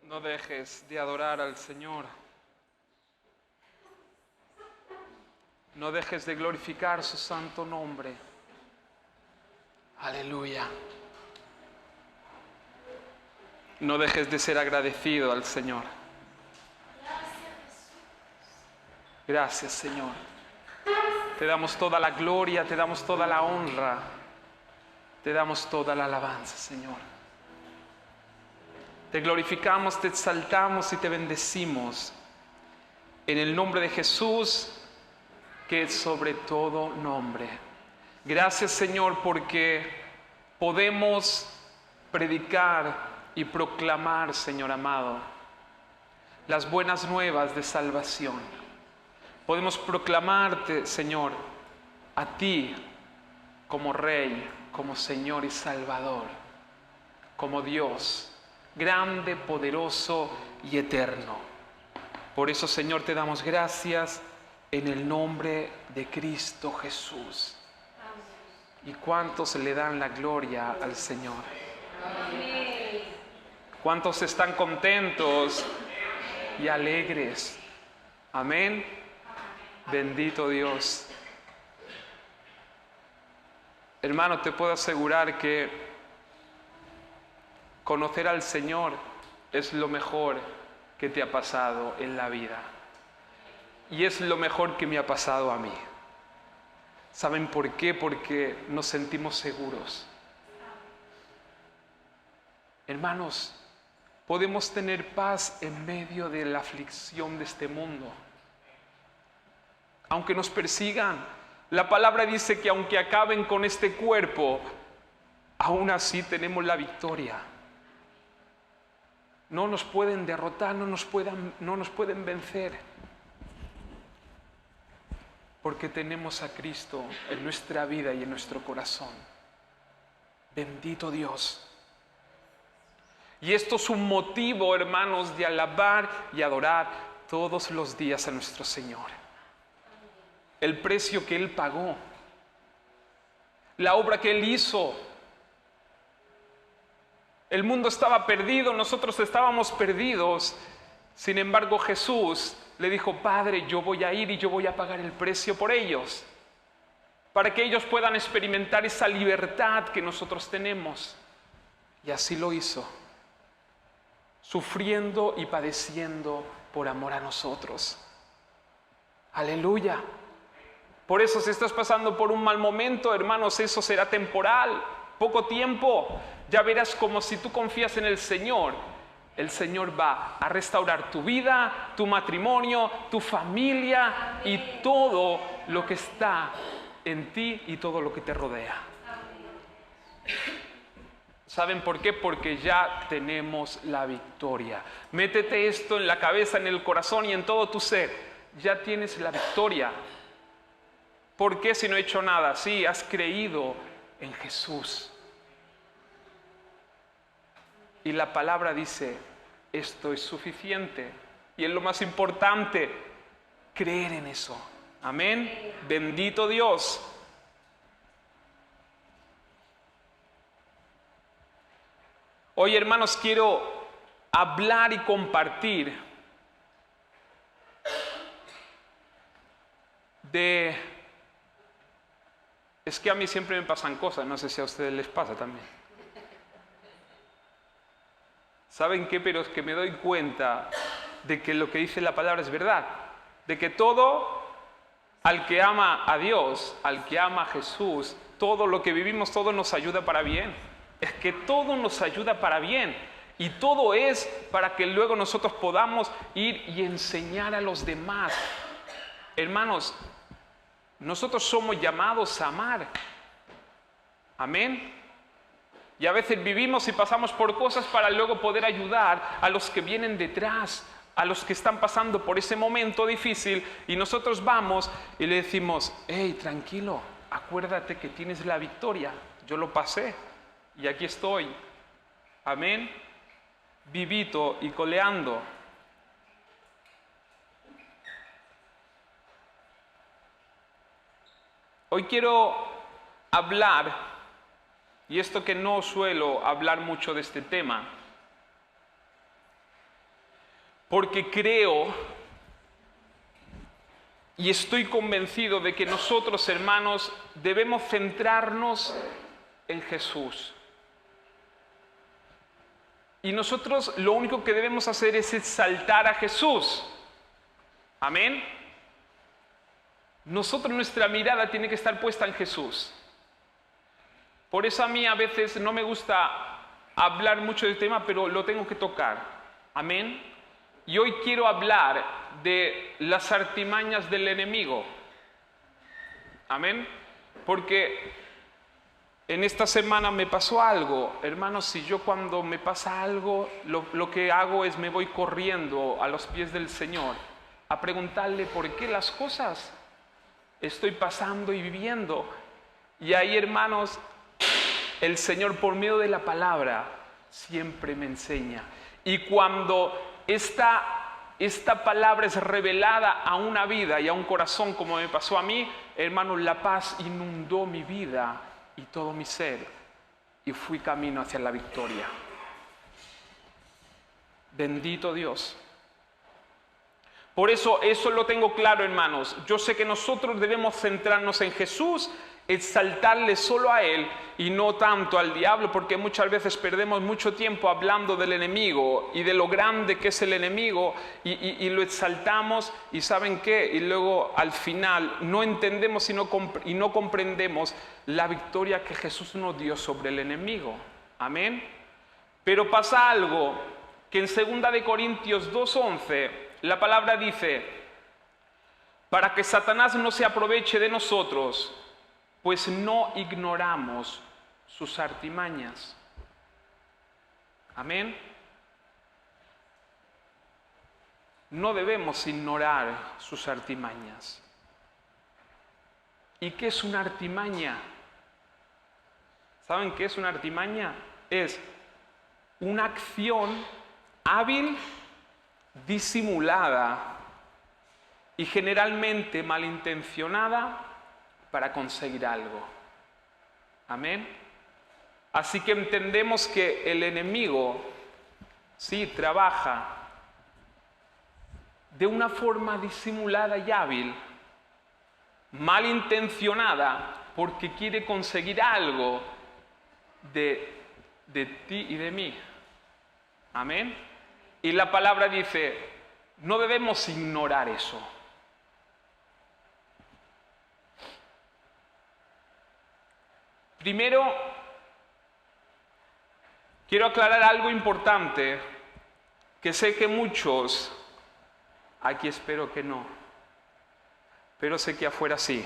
No dejes de adorar al Señor. No dejes de glorificar su santo nombre. Aleluya. No dejes de ser agradecido al Señor. Gracias, Señor. Te damos toda la gloria, te damos toda la honra, te damos toda la alabanza, Señor. Te glorificamos, te exaltamos y te bendecimos en el nombre de Jesús, que es sobre todo nombre. Gracias, Señor, porque podemos predicar y proclamar, Señor amado, las buenas nuevas de salvación. Podemos proclamarte, Señor, a ti como Rey, como Señor y Salvador, como Dios, grande, poderoso y eterno. Por eso, Señor, te damos gracias en el nombre de Cristo Jesús. ¿Y cuántos le dan la gloria al Señor? ¿Cuántos están contentos y alegres? Amén. Bendito Dios. Hermano, te puedo asegurar que conocer al Señor es lo mejor que te ha pasado en la vida. Y es lo mejor que me ha pasado a mí. ¿Saben por qué? Porque nos sentimos seguros. Hermanos, podemos tener paz en medio de la aflicción de este mundo. Aunque nos persigan, la palabra dice que aunque acaben con este cuerpo, aún así tenemos la victoria. No nos pueden derrotar, no nos pueden vencer. Porque tenemos a Cristo en nuestra vida y en nuestro corazón. Bendito Dios. Y esto es un motivo, hermanos, de alabar y adorar todos los días a nuestro Señor. El precio que Él pagó, la obra que Él hizo. El mundo estaba perdido, nosotros estábamos perdidos. Sin embargo, Jesús le dijo: Padre, yo voy a ir y yo voy a pagar el precio por ellos, para que ellos puedan experimentar esa libertad que nosotros tenemos. Y así lo hizo, sufriendo y padeciendo por amor a nosotros. Aleluya. Por eso, si estás pasando por un mal momento, hermanos, eso será temporal, poco tiempo. Ya verás como si tú confías en el Señor va a restaurar tu vida, tu matrimonio, tu familia y todo lo que está en ti y todo lo que te rodea. ¿Saben por qué? Porque ya tenemos la victoria. Métete esto en la cabeza, en el corazón y en todo tu ser. Ya tienes la victoria. ¿Por qué si no he hecho nada? Sí, has creído en Jesús. Y la palabra dice: esto es suficiente. Y es lo más importante, creer en eso. Amén. Bendito Dios. Hoy, hermanos, quiero hablar y compartir Es que a mí siempre me pasan cosas, no sé si a ustedes les pasa también. ¿Saben qué? Pero es que me doy cuenta de que lo que dice la palabra es verdad. De que todo, al que ama a Dios, al que ama a Jesús, todo lo que vivimos, todo nos ayuda para bien. Es que todo nos ayuda para bien. Y todo es para que luego nosotros podamos ir y enseñar a los demás. Hermanos, nosotros somos llamados a amar. Amén. Y a veces vivimos y pasamos por cosas para luego poder ayudar a los que vienen detrás, a los que están pasando por ese momento difícil, y nosotros vamos y le decimos: hey, tranquilo, acuérdate que tienes la victoria. Yo lo pasé y aquí estoy. Amén. Vivito y coleando. Hoy quiero hablar, y esto que no suelo hablar mucho de este tema, porque creo y estoy convencido de que nosotros, hermanos, debemos centrarnos en Jesús. Y nosotros lo único que debemos hacer es exaltar a Jesús. Amén. Nosotros, nuestra mirada tiene que estar puesta en Jesús. Por eso a mí a veces no me gusta hablar mucho del tema, pero lo tengo que tocar. Amén. Y hoy quiero hablar de las artimañas del enemigo. Amén. Porque en esta semana me pasó algo. Hermanos, si yo cuando me pasa algo, lo que hago es me voy corriendo a los pies del Señor a preguntarle por qué las cosas estoy pasando y viviendo. Y ahí, hermanos, el Señor por medio de la palabra siempre me enseña. Y cuando esta palabra es revelada a una vida y a un corazón, como me pasó a mí, hermanos, la paz inundó mi vida y todo mi ser, y fui camino hacia la victoria. Bendito Dios. Por eso lo tengo claro, hermanos. Yo sé que nosotros debemos centrarnos en Jesús, exaltarle solo a Él y no tanto al diablo, porque muchas veces perdemos mucho tiempo hablando del enemigo y de lo grande que es el enemigo y lo exaltamos, y ¿saben qué? Y luego al final no entendemos y no comprendemos la victoria que Jesús nos dio sobre el enemigo. Amén. Pero pasa algo que en 2 de Corintios 2:11 la palabra dice: para que Satanás no se aproveche de nosotros, pues no ignoramos sus artimañas. Amén. No debemos ignorar sus artimañas. ¿Y qué es una artimaña? ¿Saben qué es una artimaña? Es una acción hábil, disimulada y generalmente malintencionada para conseguir algo. Amén. Así que entendemos que el enemigo sí trabaja de una forma disimulada y hábil, malintencionada, porque quiere conseguir algo de ti y de mí. Amén. Y la palabra dice, no debemos ignorar eso. Primero, quiero aclarar algo importante, que sé que muchos, aquí espero que no, pero sé que afuera sí,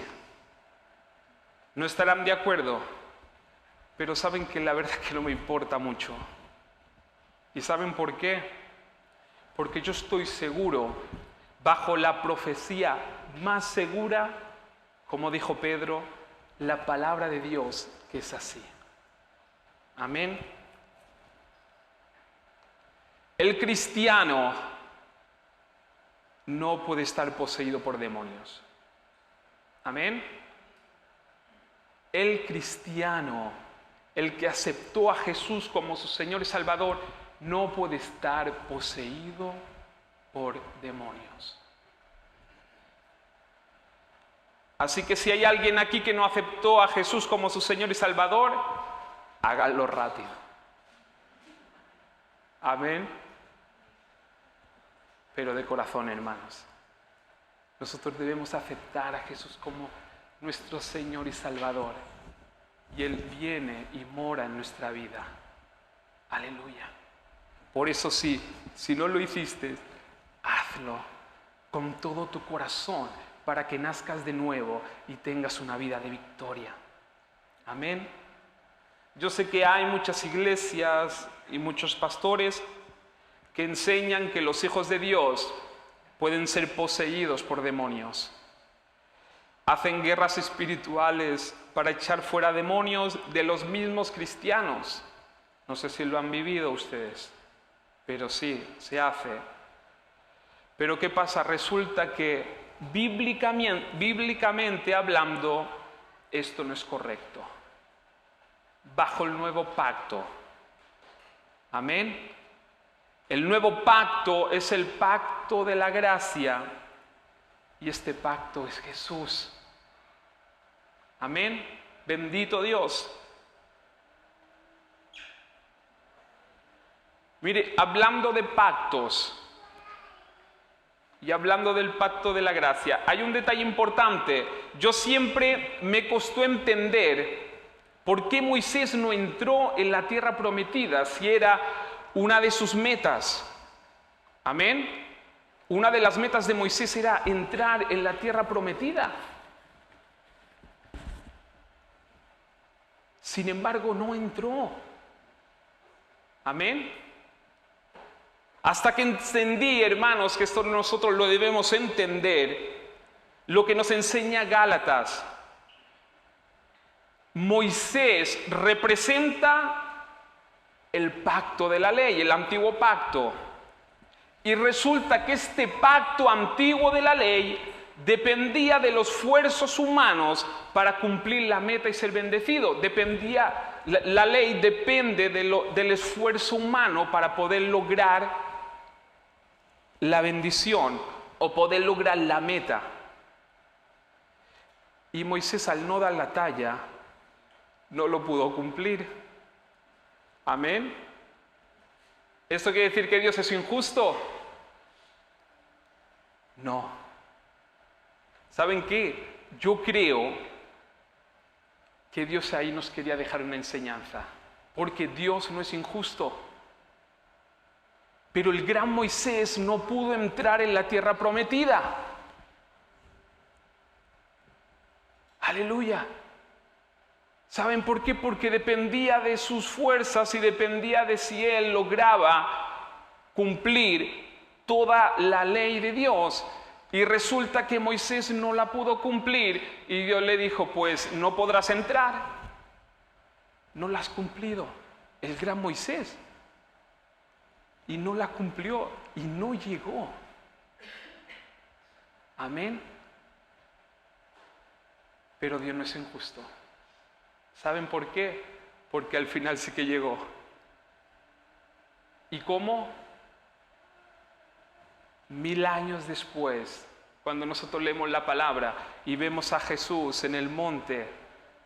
no estarán de acuerdo, pero saben que la verdad que no me importa mucho. ¿Y saben por qué? Porque yo estoy seguro, bajo la profecía más segura, como dijo Pedro, la palabra de Dios, que es así. Amén. El cristiano no puede estar poseído por demonios. Amén. El cristiano, el que aceptó a Jesús como su Señor y Salvador, no puede estar poseído por demonios. Así que si hay alguien aquí que no aceptó a Jesús como su Señor y Salvador, háganlo rápido. Amén. Pero de corazón, hermanos, nosotros debemos aceptar a Jesús como nuestro Señor y Salvador. Y Él viene y mora en nuestra vida. Aleluya. Por eso si no lo hiciste, hazlo con todo tu corazón, para que nazcas de nuevo y tengas una vida de victoria. Amén. Yo sé que hay muchas iglesias y muchos pastores que enseñan que los hijos de Dios pueden ser poseídos por demonios. Hacen guerras espirituales para echar fuera demonios de los mismos cristianos. No sé si lo han vivido ustedes, pero sí, se hace. Pero ¿qué pasa? Resulta que bíblicamente hablando, esto no es correcto. Bajo el nuevo pacto. Amén. El nuevo pacto es el pacto de la gracia y este pacto es Jesús. Amén. Bendito Dios. Mire, hablando de pactos y hablando del pacto de la gracia, hay un detalle importante. Yo siempre me costó entender por qué Moisés no entró en la tierra prometida si era una de sus metas. Amén. Una de las metas de Moisés era entrar en la tierra prometida. Sin embargo, no entró. Amén. Hasta que entendí, hermanos, que esto nosotros lo debemos entender, lo que nos enseña Gálatas. Moisés representa el pacto de la ley, el antiguo pacto. Y resulta que este pacto antiguo de la ley dependía de los esfuerzos humanos para cumplir la meta y ser bendecido. La ley depende del esfuerzo humano para poder lograr la bendición o poder lograr la meta. Y Moisés, al no dar la talla, no lo pudo cumplir. Amén. ¿Esto quiere decir que Dios es injusto? No. ¿Saben qué? Yo creo que Dios ahí nos quería dejar una enseñanza, porque Dios no es injusto. Pero el gran Moisés no pudo entrar en la tierra prometida. Aleluya. ¿Saben por qué? Porque dependía de sus fuerzas y dependía de si él lograba cumplir toda la ley de Dios. Y resulta que Moisés no la pudo cumplir y Dios le dijo, pues no podrás entrar. No la has cumplido. El gran Moisés. Y no la cumplió y no llegó. Amén. Pero Dios no es injusto. ¿Saben por qué? Porque al final sí que llegó. ¿Y cómo? 1000 años después, cuando nosotros leemos la palabra y vemos a Jesús en el monte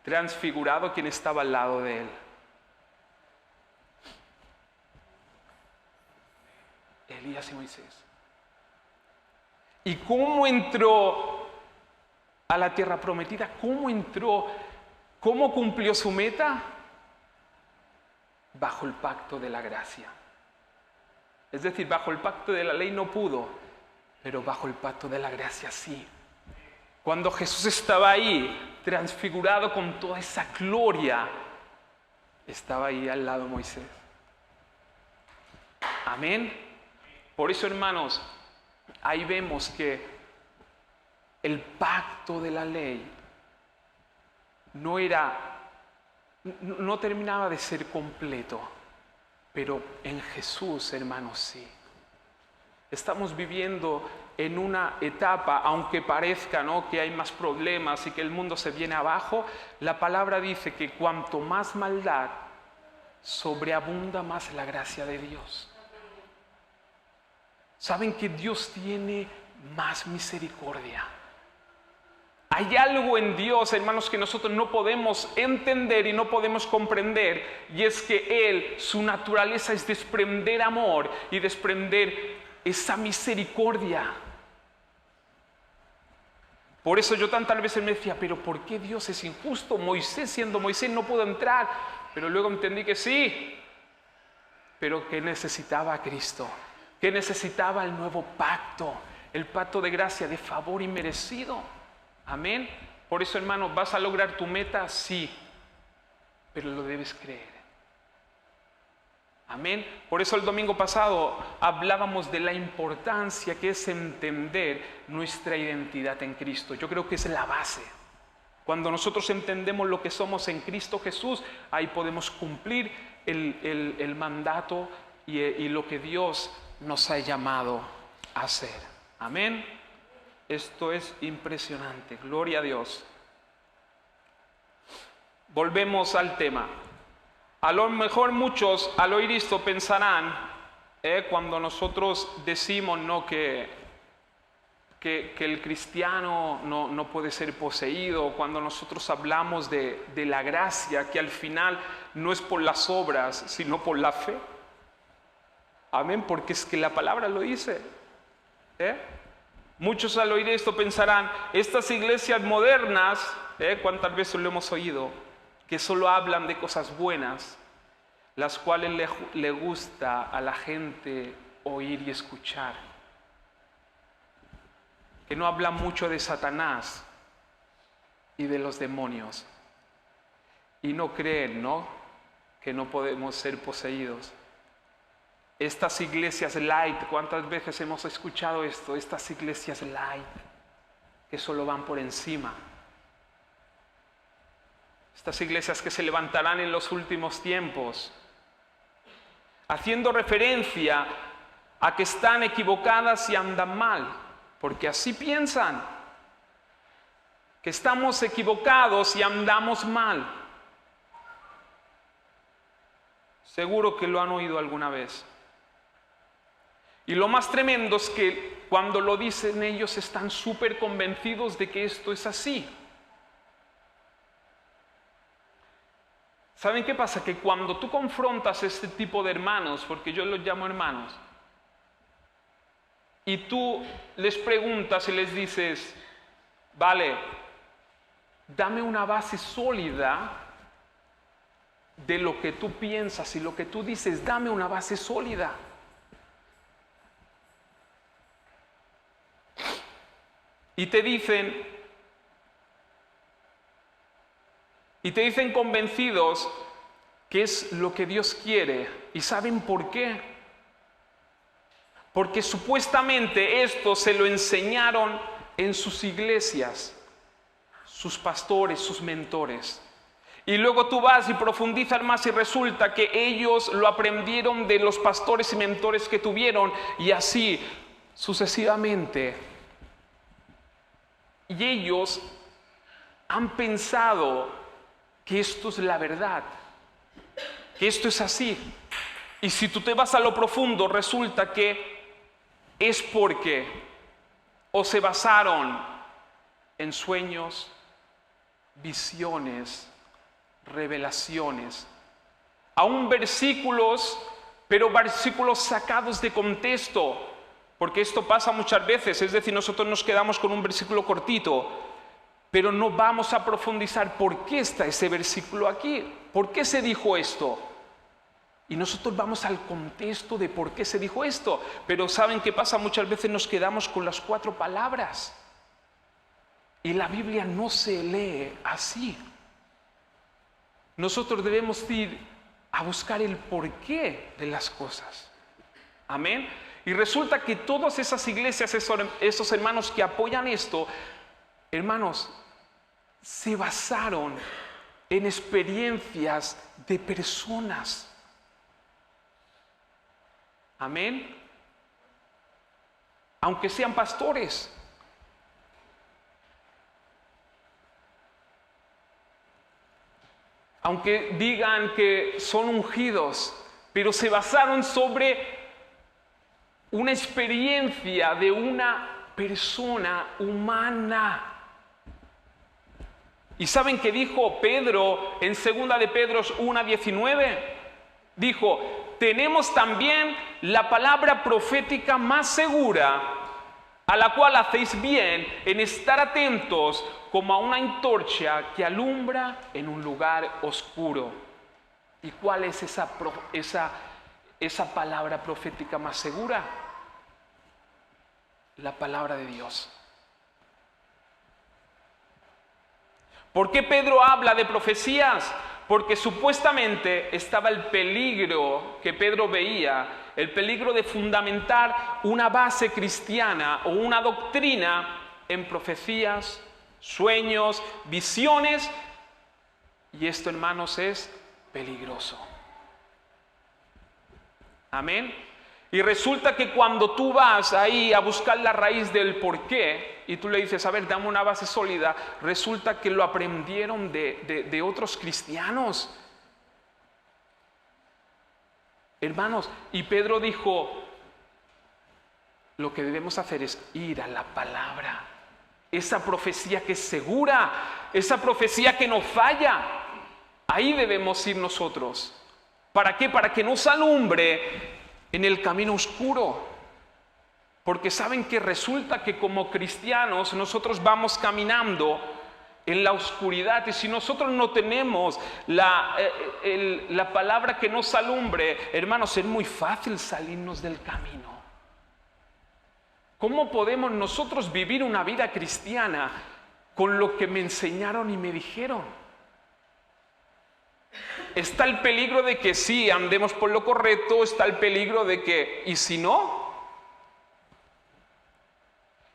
transfigurado, quien estaba al lado de él. Elías y Moisés. ¿Y cómo entró a la tierra prometida? ¿Cómo entró? ¿Cómo cumplió su meta? Bajo el pacto de la gracia. Es decir, bajo el pacto de la ley no pudo, pero bajo el pacto de la gracia sí. Cuando Jesús estaba ahí, transfigurado con toda esa gloria, estaba ahí al lado de Moisés. Amén. Por eso, hermanos, ahí vemos que el pacto de la ley no terminaba de ser completo, pero en Jesús, hermanos, sí. Estamos viviendo en una etapa, aunque parezca, ¿no?, que hay más problemas y que el mundo se viene abajo, la palabra dice que cuanto más maldad, sobreabunda más la gracia de Dios. ¿Saben que Dios tiene más misericordia? Hay algo en Dios, hermanos, que nosotros no podemos entender y no podemos comprender, y es que Él, su naturaleza es desprender amor y desprender esa misericordia. Por eso yo tantas veces me decía, pero ¿por qué Dios es injusto? Moisés, siendo Moisés, no pudo entrar. Pero luego entendí que sí, pero que necesitaba a Cristo, que necesitaba el nuevo pacto, el pacto de gracia, de favor inmerecido. Amén. Por eso, hermano, ¿vas a lograr tu meta? Sí, pero lo debes creer. Amén. Por eso el domingo pasado hablábamos de la importancia que es entender nuestra identidad en Cristo. Yo creo que es la base. Cuando nosotros entendemos lo que somos en Cristo Jesús, ahí podemos cumplir el mandato y lo que Dios nos ha llamado a hacer. Amén. Esto es impresionante. Gloria a Dios. Volvemos al tema. A lo mejor muchos al oír esto pensarán, cuando nosotros decimos ¿no? que el cristiano no puede ser poseído, cuando nosotros hablamos de la gracia, que al final no es por las obras, sino por la fe. Amén, porque es que la palabra lo dice. Muchos al oír esto pensarán, estas iglesias modernas, ¿cuántas veces lo hemos oído? Que solo hablan de cosas buenas, las cuales le gusta a la gente oír y escuchar. Que no hablan mucho de Satanás y de los demonios. Y no creen, ¿no? Que no podemos ser poseídos. Estas iglesias light, ¿cuántas veces hemos escuchado esto? Estas iglesias light, que solo van por encima. Estas iglesias que se levantarán en los últimos tiempos, haciendo referencia a que están equivocadas y andan mal, porque así piensan, que estamos equivocados y andamos mal. Seguro que lo han oído alguna vez. Y lo más tremendo es que cuando lo dicen ellos están súper convencidos de que esto es así. ¿Saben qué pasa? Que cuando tú confrontas a este tipo de hermanos, porque yo los llamo hermanos, y tú les preguntas y les dices, vale, dame una base sólida de lo que tú piensas y lo que tú dices, dame una base sólida. Y te dicen convencidos que es lo que Dios quiere. ¿Y saben por qué? Porque supuestamente esto se lo enseñaron en sus iglesias, sus pastores, sus mentores. Y luego tú vas y profundizas más y resulta que ellos lo aprendieron de los pastores y mentores que tuvieron y así sucesivamente. Y ellos han pensado que esto es la verdad, que esto es así. Y si tú te vas a lo profundo, resulta que es porque o se basaron en sueños, visiones, revelaciones, aún versículos, pero versículos sacados de contexto, porque esto pasa muchas veces, es decir, nosotros nos quedamos con un versículo cortito, pero no vamos a profundizar por qué está ese versículo aquí, por qué se dijo esto. Y nosotros vamos al contexto de por qué se dijo esto. Pero ¿saben qué pasa? Muchas veces nos quedamos con las 4 palabras. Y la Biblia no se lee así. Nosotros debemos ir a buscar el porqué de las cosas. Amén. Y resulta que todas esas iglesias, esos hermanos que apoyan esto, hermanos, se basaron en experiencias de personas. Amén. Aunque sean pastores. Aunque digan que son ungidos, pero se basaron sobre una experiencia de una persona humana. ¿Y saben qué dijo Pedro en 2 de Pedro 1:19? Dijo, tenemos también la palabra profética más segura, a la cual hacéis bien en estar atentos como a una antorcha que alumbra en un lugar oscuro. ¿Y cuál es esa palabra profética más segura? La palabra de Dios. ¿Por qué Pedro habla de profecías? Porque supuestamente estaba el peligro que Pedro veía, el peligro de fundamentar una base cristiana o una doctrina en profecías, sueños, visiones, y esto, hermanos, es peligroso. Amén. Y resulta que cuando tú vas ahí a buscar la raíz del porqué y tú le dices, a ver, dame una base sólida, resulta que lo aprendieron de otros cristianos. Hermanos, y Pedro dijo, lo que debemos hacer es ir a la palabra. Esa profecía que es segura, esa profecía que no falla. Ahí debemos ir nosotros. ¿Para qué? Para que nos alumbre en el camino oscuro. Porque saben que resulta que como cristianos nosotros vamos caminando en la oscuridad, y si nosotros no tenemos la palabra que nos alumbre, hermanos, es muy fácil salirnos del camino. ¿Cómo podemos nosotros vivir una vida cristiana con lo que me enseñaron y me dijeron? Está el peligro de que sí, andemos por lo correcto, está el peligro de que, ¿y si no?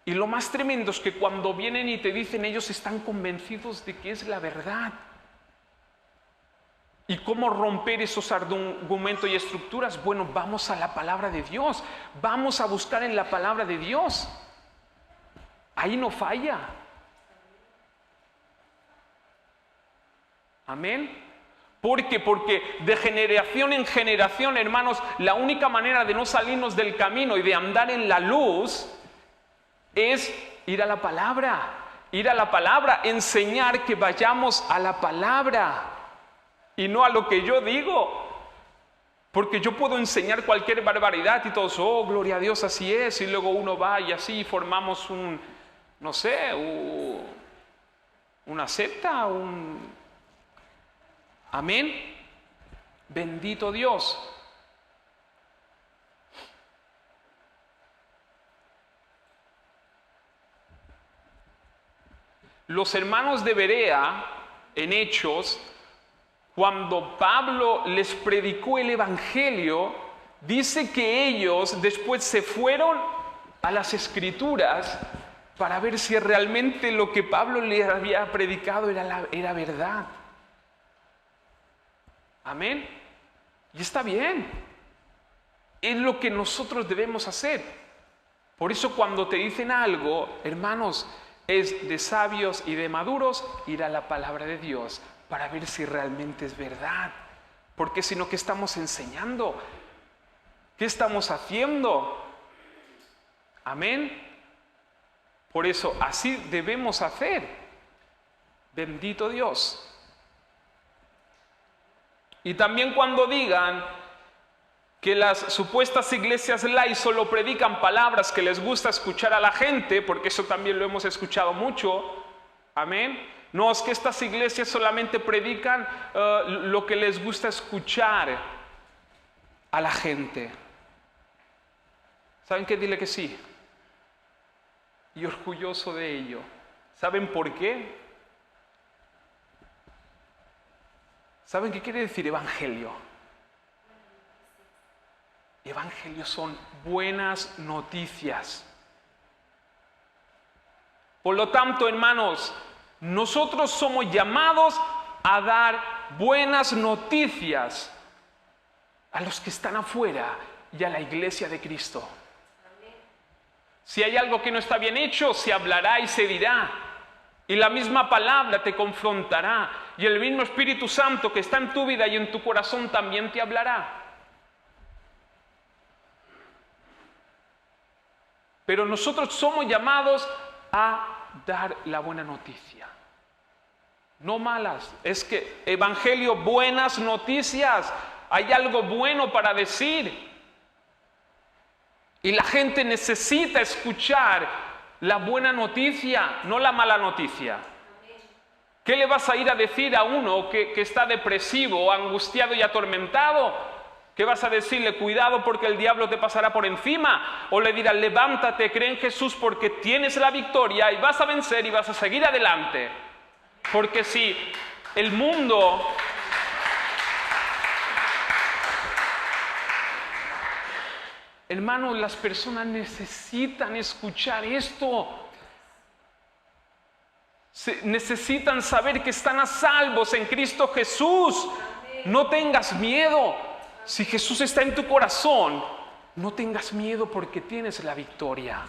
Y lo más tremendo es que cuando vienen y te dicen, ellos están convencidos de que es la verdad. ¿Y cómo romper esos argumentos y estructuras? Bueno, vamos a la palabra de Dios. Vamos a buscar en la palabra de Dios. Ahí no falla. Amén. ¿Por qué? Porque de generación en generación, hermanos, la única manera de no salirnos del camino y de andar en la luz es ir a la palabra, enseñar que vayamos a la palabra y no a lo que yo digo, porque yo puedo enseñar cualquier barbaridad y todos, oh, gloria a Dios, así es, y luego uno va y así formamos una secta, amén, bendito Dios. Los hermanos de Berea, en Hechos, cuando Pablo les predicó el Evangelio, dice que ellos después se fueron a las Escrituras para ver si realmente lo que Pablo les había predicado era verdad. Amén. Y está bien. Es lo que nosotros debemos hacer. Por eso cuando te dicen algo, hermanos, es de sabios y de maduros ir a la palabra de Dios para ver si realmente es verdad. Porque si no, ¿qué estamos enseñando? ¿Qué estamos haciendo? Amén. Por eso, así debemos hacer. Bendito Dios. Y también cuando digan que las supuestas iglesias light solo predican palabras que les gusta escuchar a la gente, porque eso también lo hemos escuchado mucho, amén. No, es que estas iglesias solamente predican lo que les gusta escuchar a la gente. ¿Saben qué? Dile que sí. Y orgulloso de ello. ¿Saben por qué? ¿Saben qué quiere decir evangelio? Evangelios son buenas noticias. Por lo tanto, hermanos, nosotros somos llamados a dar buenas noticias a los que están afuera y a la iglesia de Cristo. Si hay algo que no está bien hecho, se hablará y se dirá. Y la misma palabra te confrontará. Y el mismo Espíritu Santo que está en tu vida y en tu corazón también te hablará. Pero nosotros somos llamados a dar la buena noticia. No malas. Es que evangelio, buenas noticias. Hay algo bueno para decir. Y la gente necesita escuchar la buena noticia, no la mala noticia. ¿Qué le vas a ir a decir a uno que está depresivo, angustiado y atormentado? ¿Qué vas a decirle? Cuidado porque el diablo te pasará por encima. O le dirás, levántate, cree en Jesús porque tienes la victoria y vas a vencer y vas a seguir adelante. Porque si el mundo... Hermanos, las personas necesitan escuchar esto. Necesitan saber que están a salvos en Cristo Jesús. No tengas miedo. Si Jesús está en tu corazón, no tengas miedo porque tienes la victoria.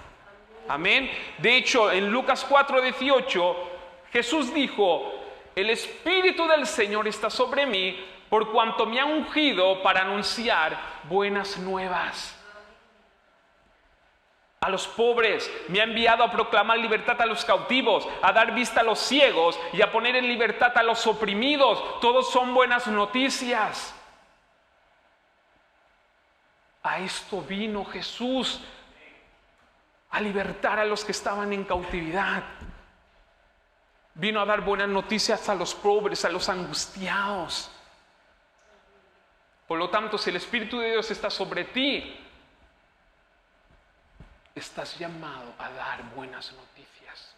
Amén. De hecho, en Lucas 4:18, Jesús dijo, el Espíritu del Señor está sobre mí por cuanto me ha ungido para anunciar buenas nuevas. A los pobres me ha enviado a proclamar libertad a los cautivos, a dar vista a los ciegos y a poner en libertad a los oprimidos. Todos son buenas noticias. A esto vino Jesús, a libertar a los que estaban en cautividad. Vino a dar buenas noticias a los pobres, a los angustiados. Por lo tanto, si el Espíritu de Dios está sobre ti, estás llamado a dar buenas noticias.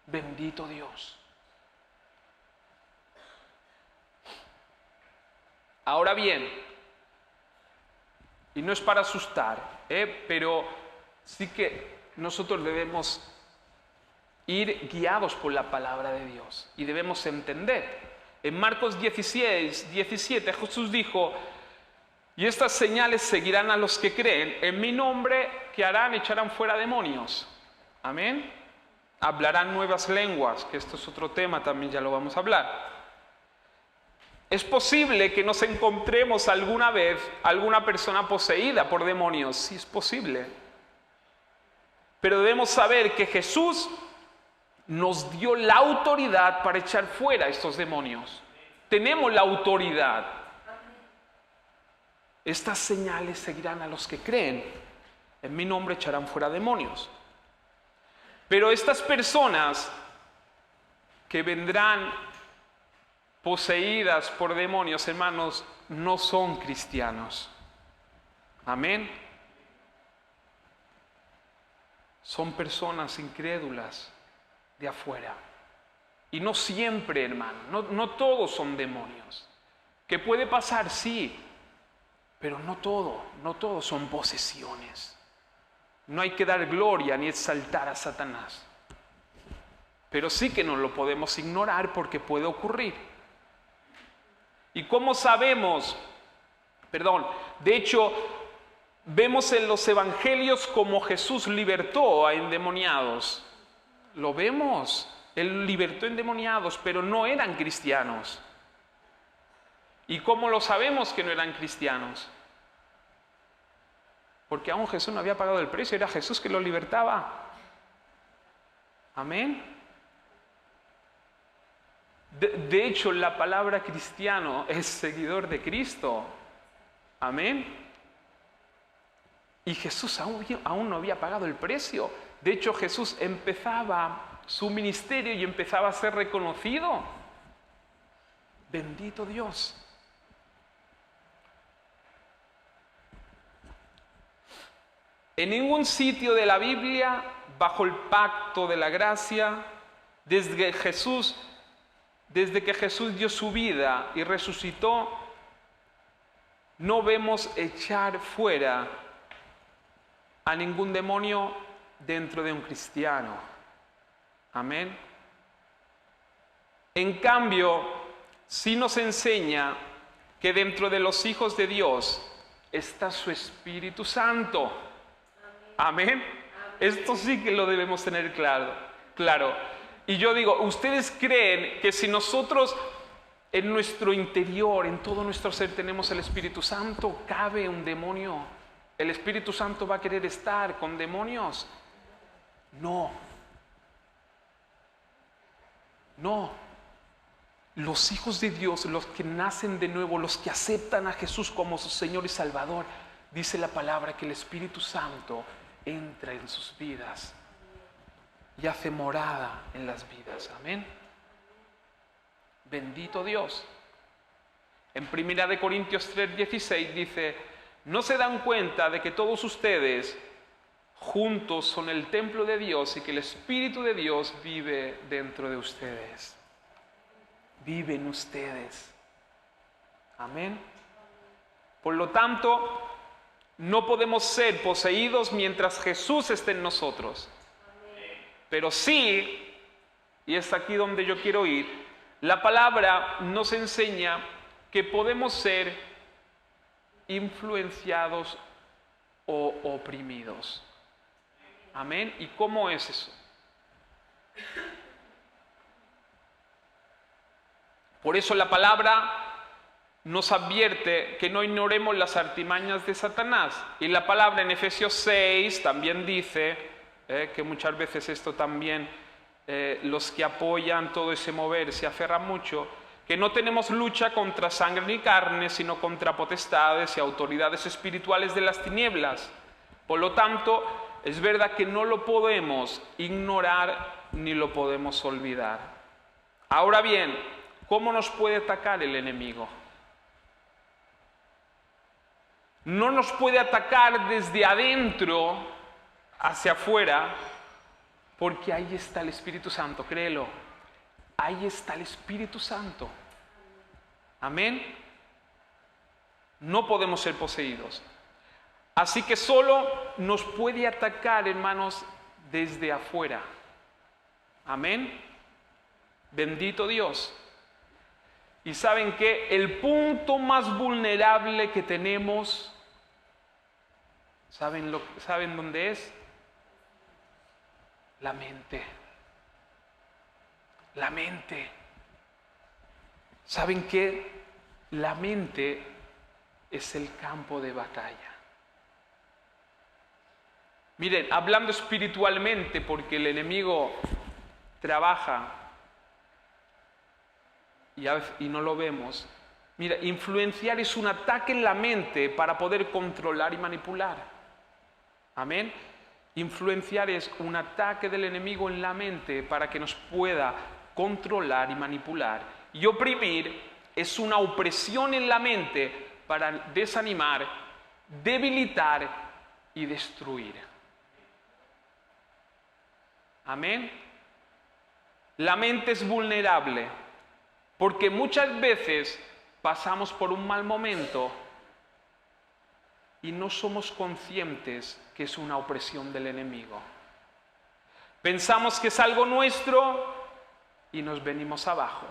Bendito Dios. Ahora bien, y no es para asustar, pero sí que nosotros debemos ir guiados por la palabra de Dios y debemos entender. En Marcos 16, 17 Jesús dijo: y estas señales seguirán a los que creen. En mi nombre, ¿qué harán? Echarán fuera demonios. Amén. Hablarán nuevas lenguas, que esto es otro tema, también ya lo vamos a hablar. Es posible que nos encontremos alguna vez alguna persona poseída por demonios. Sí, es posible. Pero debemos saber que Jesús nos dio la autoridad para echar fuera estos demonios. Tenemos la autoridad. Estas señales seguirán a los que creen. En mi nombre echarán fuera demonios. Pero estas personas que vendrán poseídas por demonios, hermanos, no son cristianos. Amén. Son personas incrédulas de afuera. Y no siempre, hermano, no todos son demonios. ¿Qué puede pasar? Sí. Pero no todo son posesiones. No hay que dar gloria ni exaltar a Satanás. Pero sí que no lo podemos ignorar porque puede ocurrir. ¿Y cómo sabemos? De hecho, vemos en los evangelios cómo Jesús libertó a endemoniados. Lo vemos. Él libertó endemoniados, pero no eran cristianos. ¿Y cómo lo sabemos que no eran cristianos? Porque aún Jesús no había pagado el precio, era Jesús que los libertaba. Amén. De hecho, la palabra cristiano es seguidor de Cristo. Amén. Y Jesús aún no había pagado el precio. De hecho, Jesús empezaba su ministerio y empezaba a ser reconocido. Bendito Dios. En ningún sitio de la Biblia, bajo el pacto de la gracia, desde que Jesús dio su vida y resucitó, no vemos echar fuera a ningún demonio dentro de un cristiano. Amén. En cambio, sí nos enseña que dentro de los hijos de Dios está su Espíritu Santo. Amén. Esto sí que lo debemos tener claro. Y yo digo, ¿ustedes creen que si nosotros en nuestro interior, en todo nuestro ser tenemos el Espíritu Santo, cabe un demonio? ¿El Espíritu Santo va a querer estar con demonios? No. Los hijos de Dios, los que nacen de nuevo, los que aceptan a Jesús como su Señor y Salvador, dice la palabra que el Espíritu Santo entra en sus vidas y hace morada en las vidas. Amén. Bendito Dios. En 1 Corintios 3:16 dice: ¿no se dan cuenta de que todos ustedes juntos son el templo de Dios y que el Espíritu de Dios vive dentro de ustedes? Vive en ustedes. Amén. Por lo tanto, no podemos ser poseídos mientras Jesús esté en nosotros. Pero sí, y es aquí donde yo quiero ir, la palabra nos enseña que podemos ser influenciados o oprimidos. Amén. ¿Y cómo es eso? Por eso la palabra nos advierte que no ignoremos las artimañas de Satanás. Y la palabra en Efesios 6 también dice, que muchas veces esto también, los que apoyan todo ese mover se aferran mucho, que no tenemos lucha contra sangre ni carne, sino contra potestades y autoridades espirituales de las tinieblas. Por lo tanto, es verdad que no lo podemos ignorar ni lo podemos olvidar. Ahora bien, ¿cómo nos puede atacar el enemigo? No nos puede atacar desde adentro hacia afuera, porque ahí está el Espíritu Santo, créelo. Ahí está el Espíritu Santo. Amén. No podemos ser poseídos. Así que solo nos puede atacar, hermanos, desde afuera. Amén. Bendito Dios. Y saben que el punto más vulnerable que tenemos, ¿saben dónde es? La mente. La mente. ¿Saben qué? La mente es el campo de batalla. Miren, hablando espiritualmente, porque el enemigo trabaja y no lo vemos. Mira, influenciar es un ataque en la mente para poder controlar y manipular. Amén. Influenciar es un ataque del enemigo en la mente para que nos pueda controlar y manipular. Y oprimir es una opresión en la mente para desanimar, debilitar y destruir. Amén. La mente es vulnerable porque muchas veces pasamos por un mal momento y no somos conscientes que es una opresión del enemigo. Pensamos que es algo nuestro y nos venimos abajo,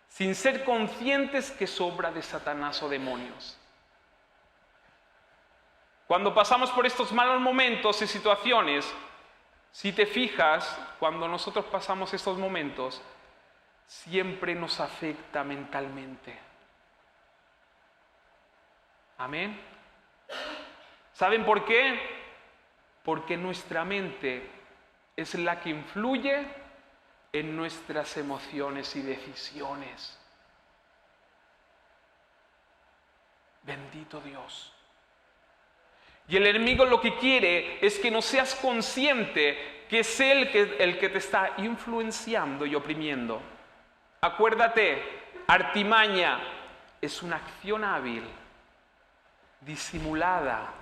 sin ser conscientes que es obra de Satanás o demonios. Cuando pasamos por estos malos momentos y situaciones, si te fijas, cuando nosotros pasamos estos momentos, siempre nos afecta mentalmente. Amén. ¿Saben por qué? Porque nuestra mente es la que influye en nuestras emociones y decisiones. Bendito Dios. Y el enemigo lo que quiere es que no seas consciente que es él el que te está influenciando y oprimiendo. Acuérdate, artimaña es una acción hábil, disimulada.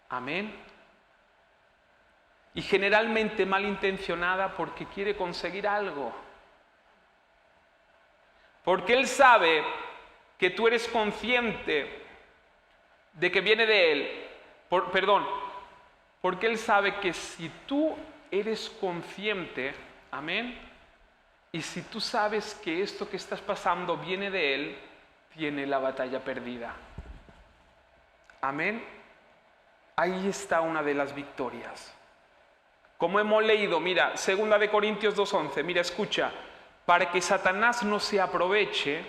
Amén. Y generalmente malintencionada porque quiere conseguir algo. Porque él sabe que tú eres consciente de que viene de él. Porque él sabe que si tú eres consciente, amén, y si tú sabes que esto que estás pasando viene de él, tiene la batalla perdida. Amén. Ahí está una de las victorias. Como hemos leído, mira, 2 de Corintios 2:11, mira, escucha, para que Satanás no se aproveche,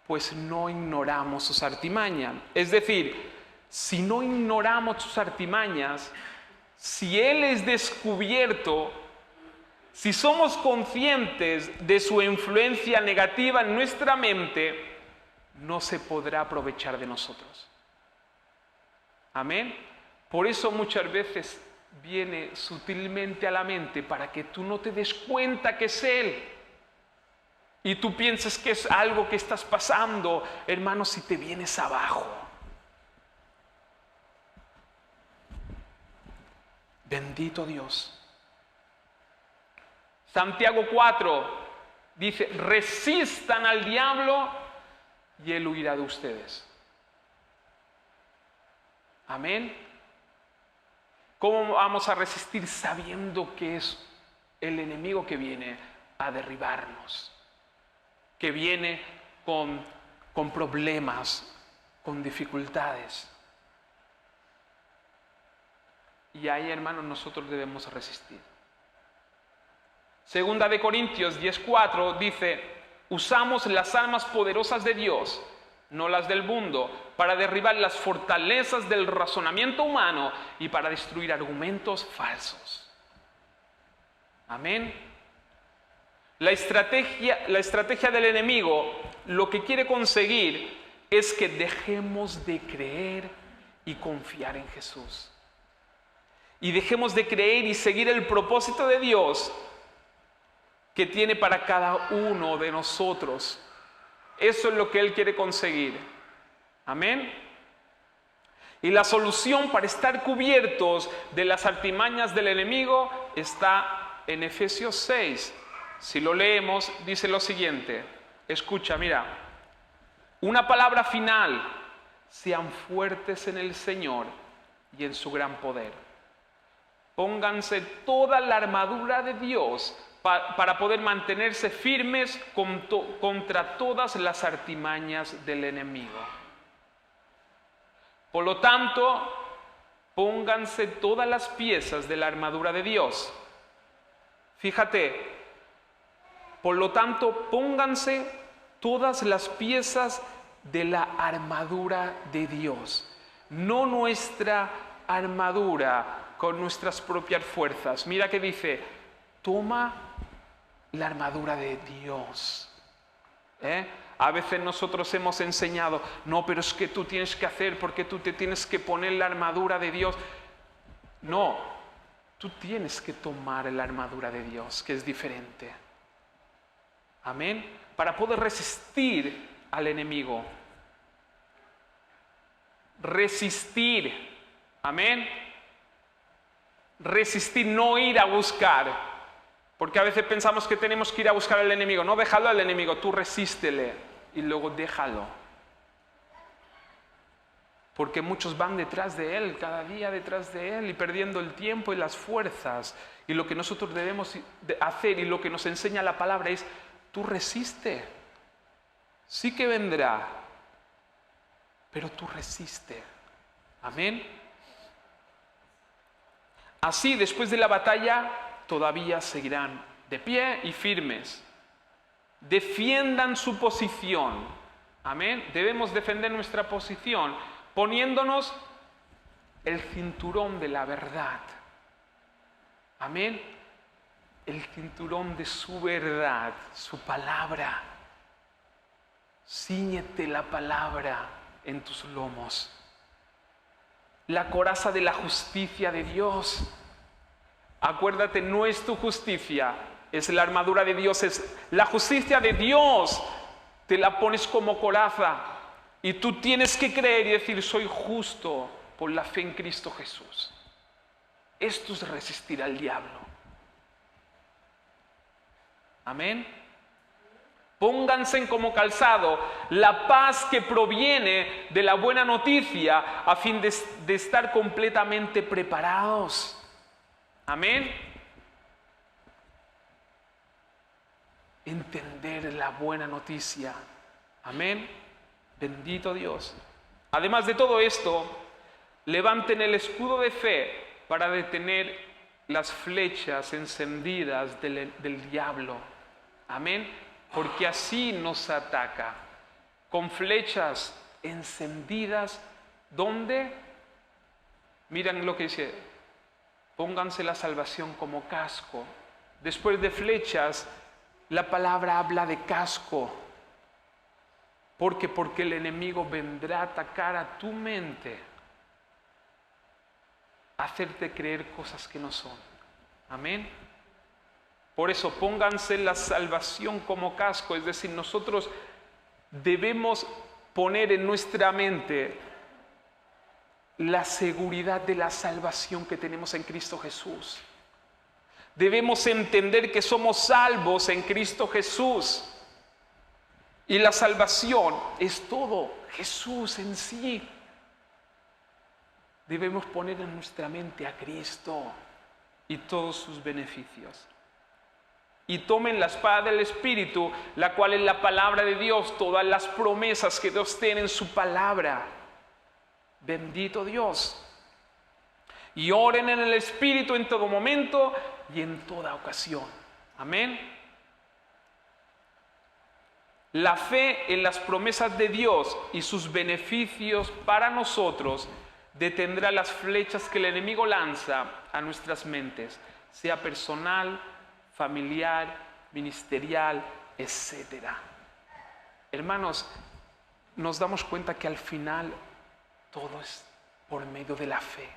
pues no ignoramos sus artimañas. Es decir, si no ignoramos sus artimañas, si él es descubierto, si somos conscientes de su influencia negativa en nuestra mente, no se podrá aprovechar de nosotros. Amén. Por eso muchas veces viene sutilmente a la mente para que tú no te des cuenta que es él. Y tú piensas que es algo que estás pasando, hermano, si te vienes abajo. Bendito Dios. Santiago 4 dice, resistan al diablo y él huirá de ustedes. Amén. ¿Cómo vamos a resistir sabiendo que es el enemigo que viene a derribarnos? Que viene con problemas, con dificultades. Y ahí, hermanos, nosotros debemos resistir. 2 de Corintios 10:4 dice, usamos las armas poderosas de Dios, no las del mundo, para derribar las fortalezas del razonamiento humano y para destruir argumentos falsos. Amén. La estrategia del enemigo lo que quiere conseguir es que dejemos de creer y confiar en Jesús. Y dejemos de creer y seguir el propósito de Dios que tiene para cada uno de nosotros. Eso es lo que Él quiere conseguir. Amén. Y la solución para estar cubiertos de las artimañas del enemigo está en Efesios 6. Si lo leemos, dice lo siguiente. Escucha, mira. Una palabra final. Sean fuertes en el Señor y en su gran poder. Pónganse toda la armadura de Dios para poder mantenerse firmes contra todas las artimañas del enemigo. Por lo tanto, pónganse todas las piezas de la armadura de Dios. Fíjate, por lo tanto, pónganse todas las piezas de la armadura de Dios, no nuestra armadura con nuestras propias fuerzas. Mira que dice, toma la armadura de Dios. A veces nosotros hemos enseñado, no, pero es que tú tienes que hacer porque tú te tienes que poner la armadura de Dios. No, tú tienes que tomar la armadura de Dios, que es diferente. Amén. Para poder resistir al enemigo. Resistir. Amén. Resistir, no ir a buscar. Porque a veces pensamos que tenemos que ir a buscar al enemigo. No, déjalo al enemigo, tú resístele y luego déjalo. Porque muchos van detrás de él, cada día detrás de él y perdiendo el tiempo y las fuerzas. Y lo que nosotros debemos hacer y lo que nos enseña la palabra es, tú resiste. Sí que vendrá, pero tú resiste. Amén. Así, después de la batalla, todavía seguirán de pie y firmes. Defiendan su posición. Amén. Debemos defender nuestra posición poniéndonos el cinturón de la verdad. Amén. El cinturón de su verdad, su palabra. Cíñete la palabra en tus lomos. La coraza de la justicia de Dios. Acuérdate, no es tu justicia, es la armadura de Dios, es la justicia de Dios. Te la pones como coraza y tú tienes que creer y decir, soy justo por la fe en Cristo Jesús. Esto es resistir al diablo. Amén. Pónganse como calzado la paz que proviene de la buena noticia a fin de estar completamente preparados. Amén. Entender la buena noticia. Amén. Bendito Dios. Además de todo esto, levanten el escudo de fe para detener las flechas encendidas del diablo. Amén. Porque así nos ataca. Con flechas encendidas. ¿Dónde? Miren lo que dice. Pónganse la salvación como casco. Después de flechas, la palabra habla de casco. Porque el enemigo vendrá a atacar a tu mente. A hacerte creer cosas que no son. Amén. Por eso pónganse la salvación como casco. Es decir, nosotros debemos poner en nuestra mente la seguridad de la salvación que tenemos en Cristo Jesús. Debemos entender que somos salvos en Cristo Jesús. Y la salvación es todo Jesús en sí. Debemos poner en nuestra mente a Cristo y todos sus beneficios. Y tomen la espada del Espíritu, la cual es la palabra de Dios, todas las promesas que Dios tiene en su palabra. Bendito Dios. Y oren en el Espíritu en todo momento y en toda ocasión. Amén. La fe en las promesas de Dios y sus beneficios para nosotros detendrá las flechas que el enemigo lanza a nuestras mentes, sea personal, familiar, ministerial, etc. Hermanos, nos damos cuenta que al final todo es por medio de la fe.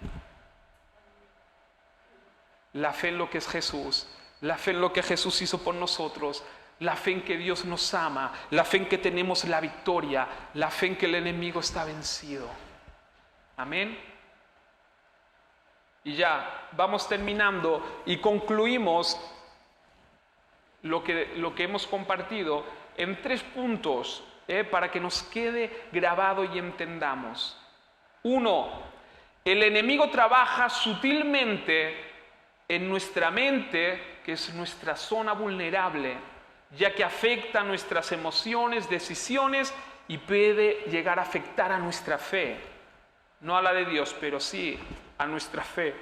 La fe en lo que es Jesús, la fe en lo que Jesús hizo por nosotros, la fe en que Dios nos ama, la fe en que tenemos la victoria, la fe en que el enemigo está vencido. Amén. Y ya, vamos terminando y concluimos lo que hemos compartido en 3 puntos para que nos quede grabado y entendamos. 1. El enemigo trabaja sutilmente en nuestra mente, que es nuestra zona vulnerable, ya que afecta nuestras emociones, decisiones y puede llegar a afectar a nuestra fe. No a la de Dios, pero sí a nuestra fe.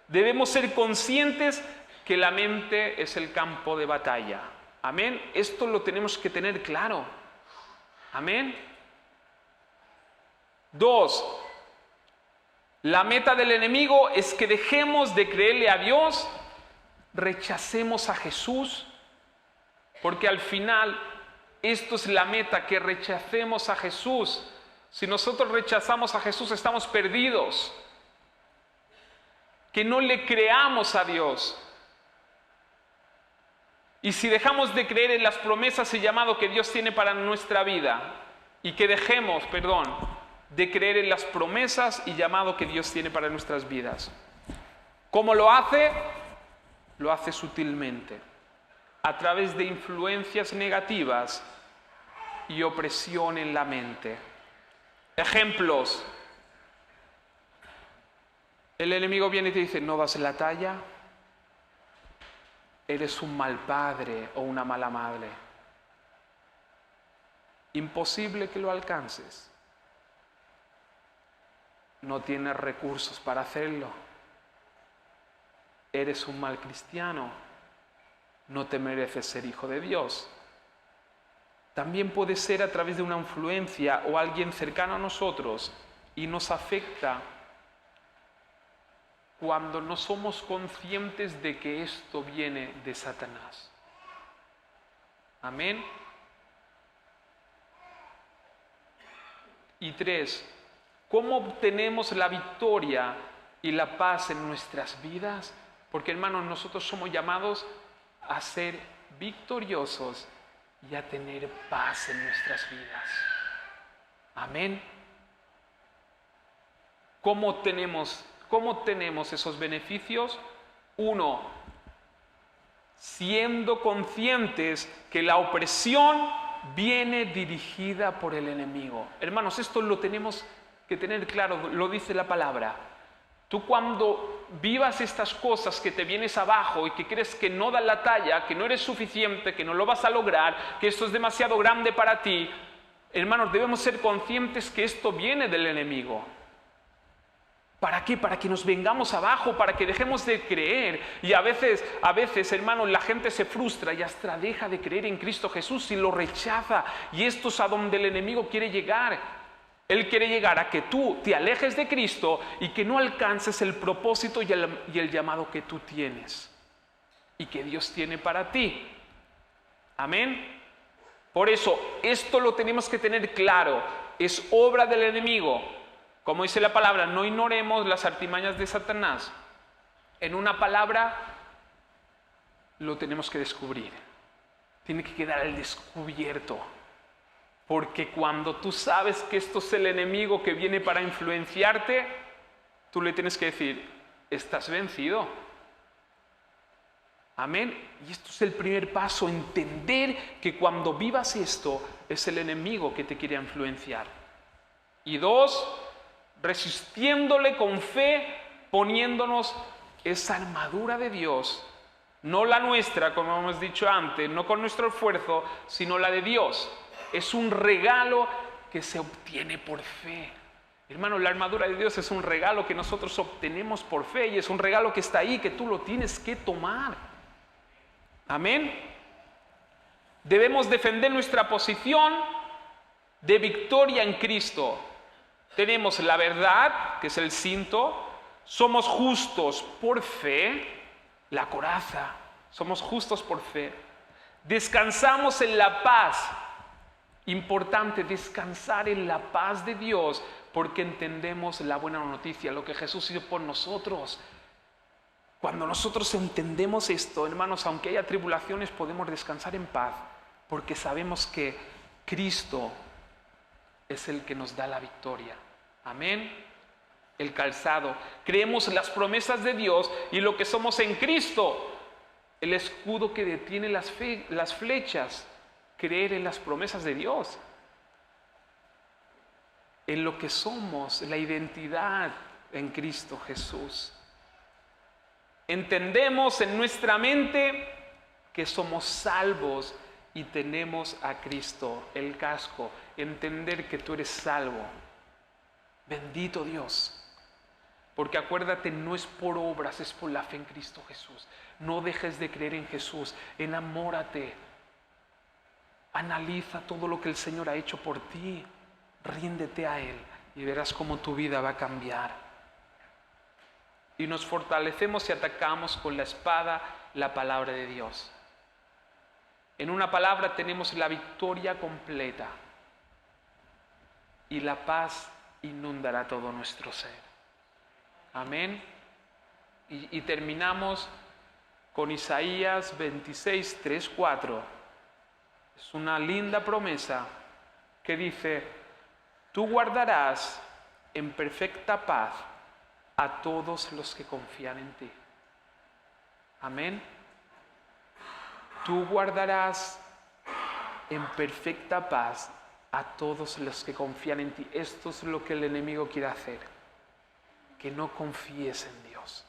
Debemos ser conscientes que la mente es el campo de batalla. Amén. Esto lo tenemos que tener claro. Amén. 2. La meta del enemigo es que dejemos de creerle a Dios, rechacemos a Jesús, porque al final esto es la meta, que rechacemos a Jesús. Si nosotros rechazamos a Jesús, estamos perdidos. Que no le creamos a Dios. Y si dejamos de creer en las promesas y llamado que Dios tiene para nuestra vida, y que dejemos, de creer en las promesas y llamado que Dios tiene para nuestras vidas. ¿Cómo lo hace? Lo hace sutilmente, a través de influencias negativas y opresión en la mente. Ejemplos. El enemigo viene y te dice: no das la talla, eres un mal padre o una mala madre. Imposible que lo alcances. No tienes recursos para hacerlo. Eres un mal cristiano. No te mereces ser hijo de Dios. También puede ser a través de una influencia o alguien cercano a nosotros y nos afecta cuando no somos conscientes de que esto viene de Satanás. Amén. Y 3. ¿Cómo obtenemos la victoria y la paz en nuestras vidas? Porque, hermanos, nosotros somos llamados a ser victoriosos y a tener paz en nuestras vidas. Amén. ¿Cómo obtenemos esos beneficios? 1. Siendo conscientes que la opresión viene dirigida por el enemigo. Hermanos, esto lo tenemos que tener claro, lo dice la palabra. Tú, cuando vivas estas cosas que te vienes abajo y que crees que no dan la talla, que no eres suficiente, que no lo vas a lograr, que esto es demasiado grande para ti, hermanos, debemos ser conscientes que esto viene del enemigo. ¿Para qué? Para que nos vengamos abajo, para que dejemos de creer. Y a veces, hermanos, la gente se frustra y hasta deja de creer en Cristo Jesús y lo rechaza. Y esto es a donde el enemigo quiere llegar. Él quiere llegar a que tú te alejes de Cristo y que no alcances el propósito y el llamado que tú tienes y que Dios tiene para ti. Amén. Por eso, esto lo tenemos que tener claro. Es obra del enemigo. Como dice la palabra, no ignoremos las artimañas de Satanás. En una palabra, lo tenemos que descubrir. Tiene que quedar al descubierto. Porque cuando tú sabes que esto es el enemigo que viene para influenciarte, tú le tienes que decir: estás vencido. Amén. Y esto es el primer paso, entender que cuando vivas esto, es el enemigo que te quiere influenciar. Y 2, resistiéndole con fe, poniéndonos esa armadura de Dios. No la nuestra, como hemos dicho antes, no con nuestro esfuerzo, sino la de Dios. Es un regalo que se obtiene por fe. Hermano, la armadura de Dios es un regalo que nosotros obtenemos por fe y es un regalo que está ahí, que tú lo tienes que tomar. Amén. Debemos defender nuestra posición de victoria en Cristo. Tenemos la verdad, que es el cinto. Somos justos por fe, la coraza. Somos justos por fe. Descansamos en la paz. Importante, descansar en la paz de Dios, porque entendemos la buena noticia, lo que Jesús hizo por nosotros. Cuando nosotros entendemos esto, hermanos, aunque haya tribulaciones, podemos descansar en paz, porque sabemos que Cristo es el que nos da la victoria. Amén. El calzado. Creemos en las promesas de Dios y lo que somos en Cristo. El escudo que detiene las flechas. Creer en las promesas de Dios. En lo que somos, la identidad en Cristo Jesús. Entendemos en nuestra mente que somos salvos y tenemos a Cristo, el casco. Entender que tú eres salvo. Bendito Dios. Porque acuérdate, no es por obras, es por la fe en Cristo Jesús. No dejes de creer en Jesús. Enamórate. Analiza todo lo que el Señor ha hecho por ti. Ríndete a Él y verás cómo tu vida va a cambiar. Y nos fortalecemos y atacamos con la espada la palabra de Dios. En una palabra tenemos la victoria completa. Y la paz inundará todo nuestro ser. Amén. Y terminamos con Isaías 26, 3, 4. Es una linda promesa que dice: tú guardarás en perfecta paz a todos los que confían en ti. Amén. Tú guardarás en perfecta paz a todos los que confían en ti. Esto es lo que el enemigo quiere hacer. Que no confíes en Dios.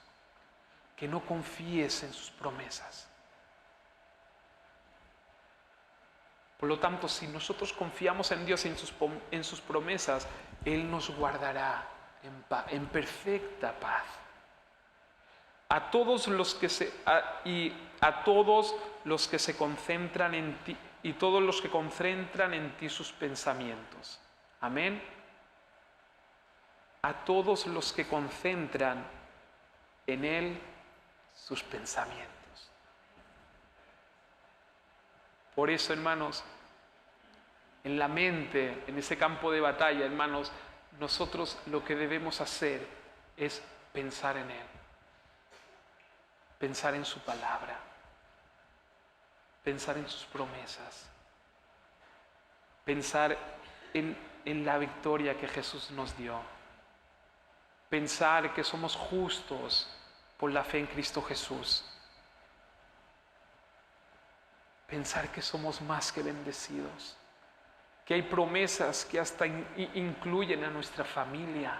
Que no confíes en sus promesas. Por lo tanto, si nosotros confiamos en Dios y en sus promesas, Él nos guardará en perfecta paz. A todos los que se concentran en ti, y todos los que concentran en ti sus pensamientos. Amén. A todos los que concentran en Él sus pensamientos. Por eso, hermanos, en la mente, en ese campo de batalla, hermanos, nosotros lo que debemos hacer es pensar en Él. Pensar en su palabra. Pensar en sus promesas. Pensar en la victoria que Jesús nos dio. Pensar que somos justos por la fe en Cristo Jesús. Pensar que somos más que bendecidos. Que hay promesas que hasta incluyen a nuestra familia,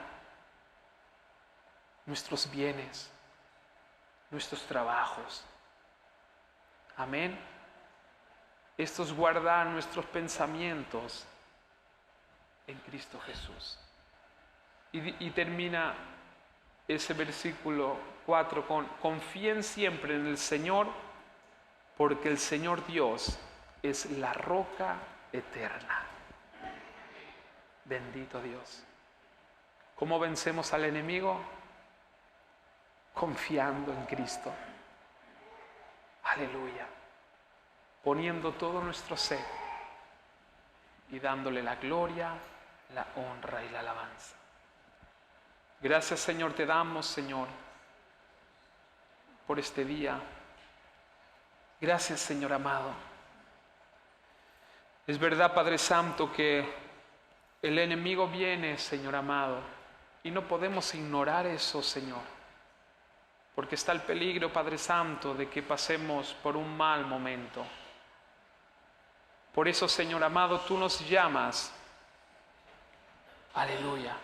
nuestros bienes, nuestros trabajos. Amén. Esto es guardar nuestros pensamientos en Cristo Jesús. Y termina ese versículo 4 con: confíen siempre en el Señor, porque el Señor Dios es la roca eterna. Bendito Dios. ¿Cómo vencemos al enemigo? Confiando en Cristo. Aleluya. Poniendo todo nuestro ser y dándole la gloria, la honra y la alabanza. Gracias, Señor, te damos, Señor, por este día. Gracias, Señor amado. Es verdad, Padre Santo, que el enemigo viene, Señor amado, y no podemos ignorar eso, Señor, porque está el peligro, Padre Santo, de que pasemos por un mal momento. Por eso, Señor amado, tú nos llamas, aleluya,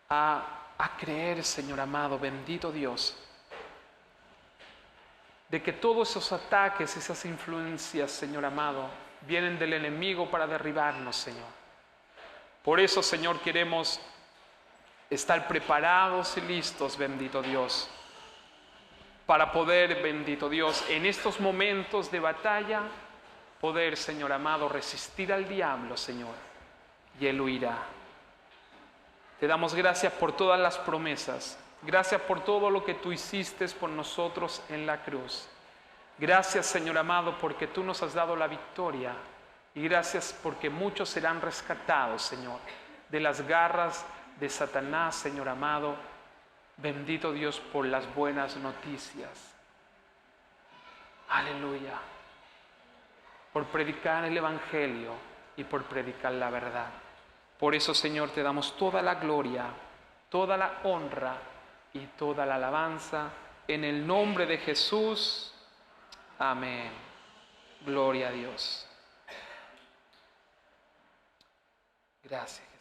a creer, Señor amado, bendito Dios, de que todos esos ataques, esas influencias, Señor amado, vienen del enemigo para derribarnos, Señor. Por eso, Señor, queremos estar preparados y listos, bendito Dios, para poder, bendito Dios, en estos momentos de batalla, poder, Señor amado, resistir al diablo, Señor, y él huirá. Te damos gracias por todas las promesas. Gracias por todo lo que tú hiciste por nosotros en la cruz. Gracias, Señor amado, porque tú nos has dado la victoria. Y gracias porque muchos serán rescatados, Señor, de las garras de Satanás, Señor amado. Bendito Dios por las buenas noticias. Aleluya. Por predicar el Evangelio y por predicar la verdad. Por eso, Señor, te damos toda la gloria, toda la honra y toda la alabanza en el nombre de Jesús. Amén. Gloria a Dios. Gracias.